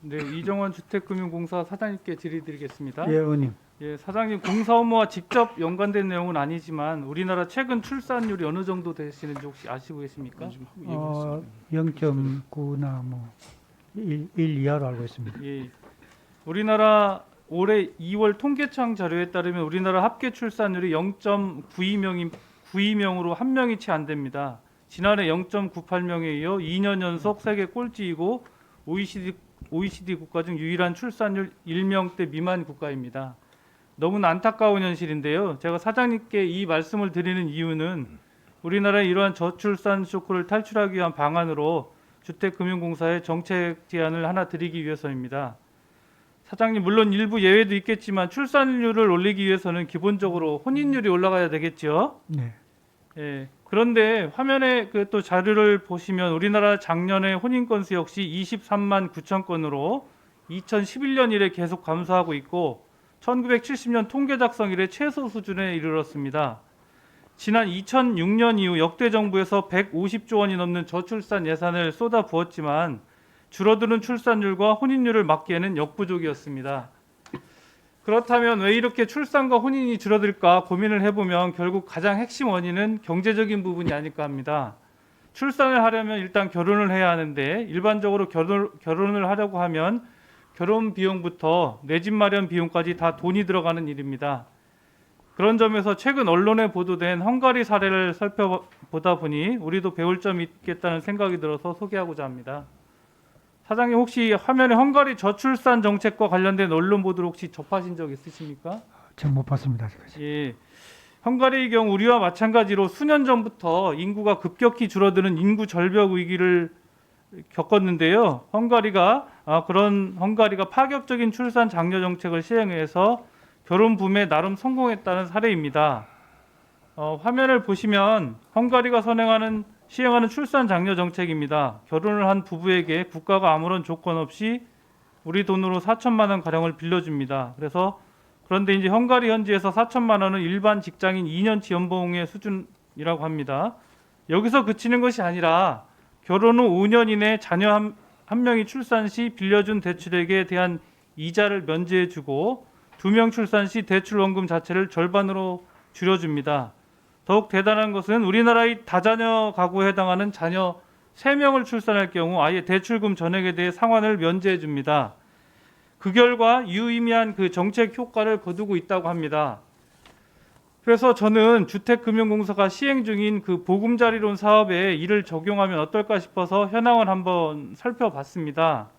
네, 이정원 주택금융공사 사장님께 질의드리겠습니다. 예, 의원님. 예, 사장님 공사 업무와 직접 연관된 내용은 아니지만 우리나라 최근 출산율이 어느 정도 되시는지 혹시 아시고 계십니까? 0.9나 뭐 1 이하로 알고 있습니다. 예, 우리나라 올해 2월 통계청 자료에 따르면 우리나라 합계 출산율이 0.92명으로 한 명이 채 안 됩니다. 지난해 0.98명에 이어 2년 연속 세계 꼴찌이고 OECD 국가 중 유일한 출산율 1명대 미만 국가입니다. 너무나 안타까운 현실인데요. 제가 사장님께 이 말씀을 드리는 이유는 우리나라의 이러한 저출산 쇼크를 탈출하기 위한 방안으로 주택금융공사에 정책 제안을 하나 드리기 위해서입니다. 사장님, 물론 일부 예외도 있겠지만 출산율을 올리기 위해서는 기본적으로 혼인율이 올라가야 되겠죠. 네. 예. 그런데 화면에 그 또 자료를 보시면 우리나라 작년의 혼인 건수 역시 23만 9천 건으로 2011년 이래 계속 감소하고 있고 1970년 통계 작성 이래 최소 수준에 이르렀습니다. 지난 2006년 이후 역대 정부에서 150조 원이 넘는 저출산 예산을 쏟아부었지만 줄어드는 출산율과 혼인율을 막기에는 역부족이었습니다. 그렇다면 왜 이렇게 출산과 혼인이 줄어들까 고민을 해보면 결국 가장 핵심 원인은 경제적인 부분이 아닐까 합니다. 출산을 하려면 일단 결혼을 해야 하는데 일반적으로 결혼을 하려고 하면 결혼 비용부터 내 집 마련 비용까지 다 돈이 들어가는 일입니다. 그런 점에서 최근 언론에 보도된 헝가리 사례를 살펴보다 보니 우리도 배울 점이 있겠다는 생각이 들어서 소개하고자 합니다. 사장님, 혹시 화면에 헝가리 저출산 정책과 관련된 언론 보도를 혹시 접하신 적 있으십니까? 전 못 봤습니다. 아직까지. 예. 헝가리의 경우 우리와 마찬가지로 수년 전부터 인구가 급격히 줄어드는 인구 절벽 위기를 겪었는데요. 헝가리가 파격적인 출산 장려 정책을 시행해서 결혼 붐에 나름 성공했다는 사례입니다. 화면을 보시면 헝가리가 시행하는 출산 장려 정책입니다. 결혼을 한 부부에게 국가가 아무런 조건 없이 우리 돈으로 4천만 원 가량을 빌려줍니다. 그런데 이제 헝가리 현지에서 4천만 원은 일반 직장인 2년치 연봉의 수준이라고 합니다. 여기서 그치는 것이 아니라 결혼 후 5년 이내 자녀 한 명이 출산 시 빌려준 대출액에 대한 이자를 면제해주고 2명 출산 시 대출 원금 자체를 절반으로 줄여줍니다. 더욱 대단한 것은 우리나라의 다자녀 가구에 해당하는 자녀 3명을 출산할 경우 아예 대출금 전액에 대해 상환을 면제해 줍니다. 그 결과 유의미한 그 정책 효과를 거두고 있다고 합니다. 그래서 저는 주택금융공사가 시행 중인 그 보금자리론 사업에 이를 적용하면 어떨까 싶어서 현황을 한번 살펴봤습니다.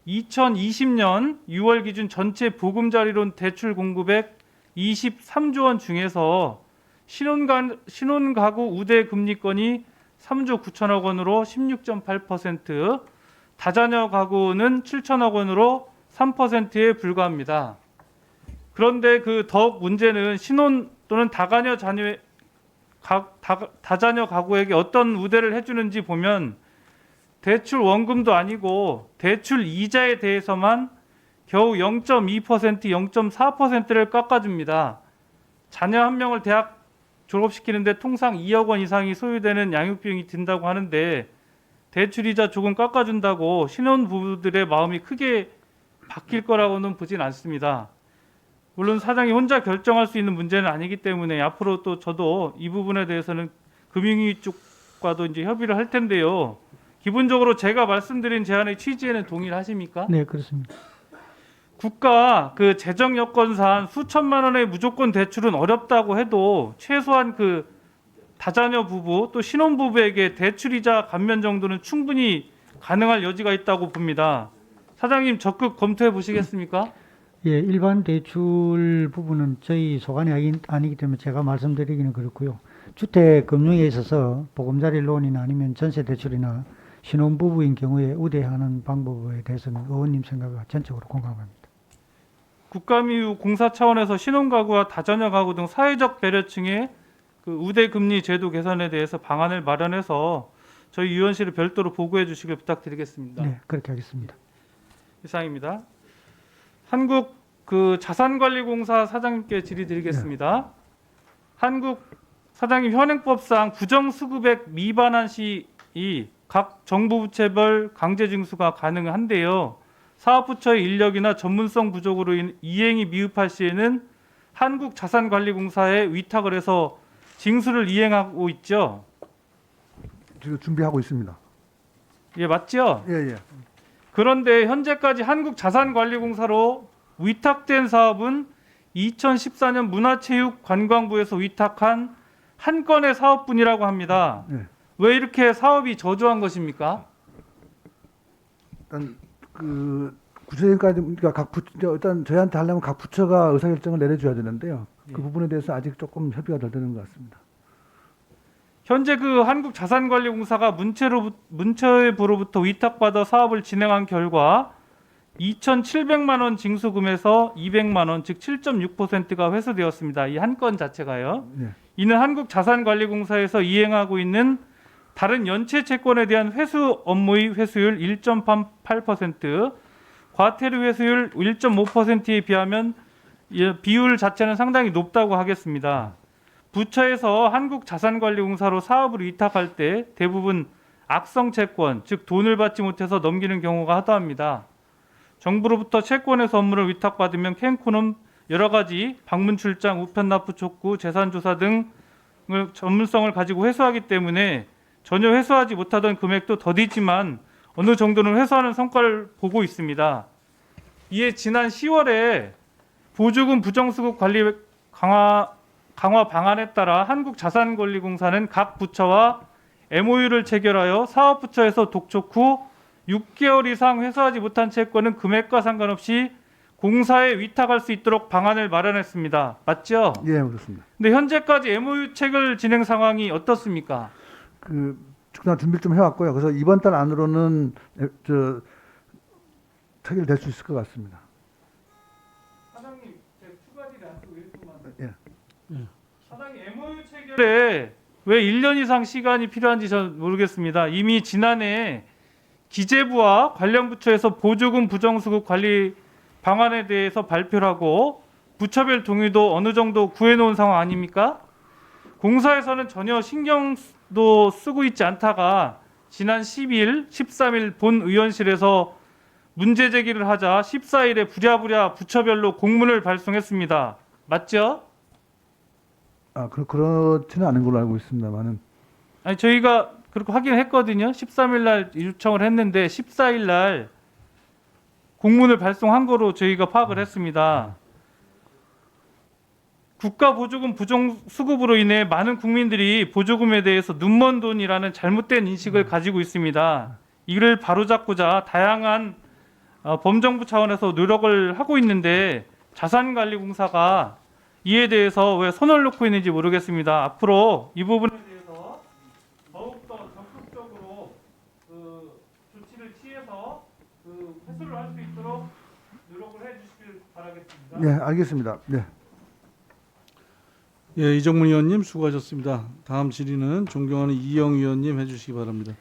2020년 6월 기준 전체 보금자리론 대출 공급액 23조 원 중에서 신혼가구 우대 금리권이 3조 9천억 원으로 16.8%, 다자녀 가구는 7천억 원으로 3%에 불과합니다. 그런데 그 더욱 문제는 신혼 또는 다자녀 가구에게 어떤 우대를 해주는지 보면 대출 원금도 아니고 대출 이자에 대해서만 겨우 0.2%, 0.4%를 깎아줍니다. 자녀 한 명을 대학 졸업시키는데 통상 2억 원 이상이 소요되는 양육비용이 든다고 하는데 대출이자 조금 깎아준다고 신혼부부들의 마음이 크게 바뀔 거라고는 보진 않습니다. 물론 사장이 혼자 결정할 수 있는 문제는 아니기 때문에 앞으로 또 저도 이 부분에 대해서는 금융위 쪽과도 이제 협의를 할 텐데요. 기본적으로 제가 말씀드린 제안의 취지에는 동의를 하십니까? 네, 그렇습니다. 국가 그 재정 여건상 수천만 원의 무조건 대출은 어렵다고 해도 최소한 그 다자녀 부부 또 신혼 부부에게 대출이자 감면 정도는 충분히 가능할 여지가 있다고 봅니다. 사장님 적극 검토해 보시겠습니까? 예, 일반 대출 부분은 저희 소관이 아니기 때문에 제가 말씀드리기는 그렇고요. 주택 금융에 있어서 보금자리 론이나 아니면 전세 대출이나 신혼부부인 경우에 우대하는 방법에 대해서는 의원님 생각과 전적으로 공감합니다. 국가 및 공사 차원에서 신혼가구와 다자녀 가구 등 사회적 배려층의 그 우대 금리 제도 개선에 대해서 방안을 마련해서 저희 위원실에 별도로 보고해 주시길 부탁드리겠습니다. 네, 그렇게 하겠습니다. 이상입니다. 한국 그 자산관리공사 사장님께 질의드리겠습니다. 한국 사장님 현행법상 부정수급액 미반환 시 각 정부 부처별 강제 징수가 가능한데요. 사업부처의 인력이나 전문성 부족으로 이행이 미흡할 시에는 한국자산관리공사에 위탁을 해서 징수를 이행하고 있죠. 지금 준비하고 있습니다. 예, 맞죠? 예, 예. 그런데 현재까지 한국자산관리공사로 위탁된 사업은 2014년 문화체육관광부에서 위탁한 한 건의 사업뿐이라고 합니다. 예. 왜 이렇게 사업이 저조한 것입니까? 일단 그 구체적인까지 그러니까 일단 저희한테 하려면 각 부처가 의사결정을 내려줘야 되는데요. 예. 그 부분에 대해서 아직 조금 협의가 덜 되는 것 같습니다. 현재 그 한국자산관리공사가 문체부로부터 위탁받아 사업을 진행한 결과 2,700만 원 징수금에서 200만 원, 즉 7.6%가 회수되었습니다. 이 한 건 자체가요. 예. 이는 한국자산관리공사에서 이행하고 있는 다른 연체 채권에 대한 회수 업무의 회수율 1.8%, 과태료 회수율 1.5%에 비하면 비율 자체는 상당히 높다고 하겠습니다. 부처에서 한국자산관리공사로 사업을 위탁할 때 대부분 악성 채권, 즉 돈을 받지 못해서 넘기는 경우가 하다합니다. 정부로부터 채권에서 업무를 위탁받으면 캔코는 여러 가지 방문 출장, 우편 납부 촉구, 재산 조사 등을 전문성을 가지고 회수하기 때문에 전혀 회수하지 못하던 금액도 더디지만 어느 정도는 회수하는 성과를 보고 있습니다. 이에 지난 10월에 보조금 부정수급 관리 강화 방안에 따라 한국자산관리공사는 각 부처와 MOU를 체결하여 사업부처에서 독촉 후 6개월 이상 회수하지 못한 채권은 금액과 상관없이 공사에 위탁할 수 있도록 방안을 마련했습니다. 맞죠? 예, 그렇습니다. 근데 현재까지 MOU 체결 진행 상황이 어떻습니까? 그 그냥 준비를 좀 해왔고요. 그래서 이번 달 안으로는 체결될 수 있을 것 같습니다. 사장님, 제가 추가 질의 안 쓰고 1분만. 예. 사장님, MOU 체결에 왜 1년 이상 시간이 필요한지 전 모르겠습니다. 이미 지난해 기재부와 관련 부처에서 보조금 부정수급 관리 방안에 대해서 발표를 하고 부처별 동의도 어느 정도 구해놓은 상황 아닙니까? 공사에서는 전혀 신경도 쓰고 있지 않다가 지난 10일, 13일 본 의원실에서 문제 제기를 하자 14일에 부랴부랴 부처별로 공문을 발송했습니다. 맞죠? 그렇지는 않은 걸로 알고 있습니다만은. 아니 저희가 그렇게 확인했거든요. 13일 날 요청을 했는데 14일 날 공문을 발송한 거로 저희가 파악을 했습니다. 국가 보조금 부정 수급으로 인해 많은 국민들이 보조금에 대해서 눈먼 돈이라는 잘못된 인식을 가지고 있습니다. 이를 바로잡고자 다양한 범정부 차원에서 노력을 하고 있는데 자산관리공사가 이에 대해서 왜 손을 놓고 있는지 모르겠습니다. 앞으로 이 부분에 대해서 더욱더 적극적으로 조치를 취해서 회수를 할 수 있도록 노력을 해주시길 바라겠습니다. 예, 알겠습니다. 네. 예, 이정문 의원님 수고하셨습니다. 다음 질의는 존경하는 이영 의원님 해주시기 바랍니다.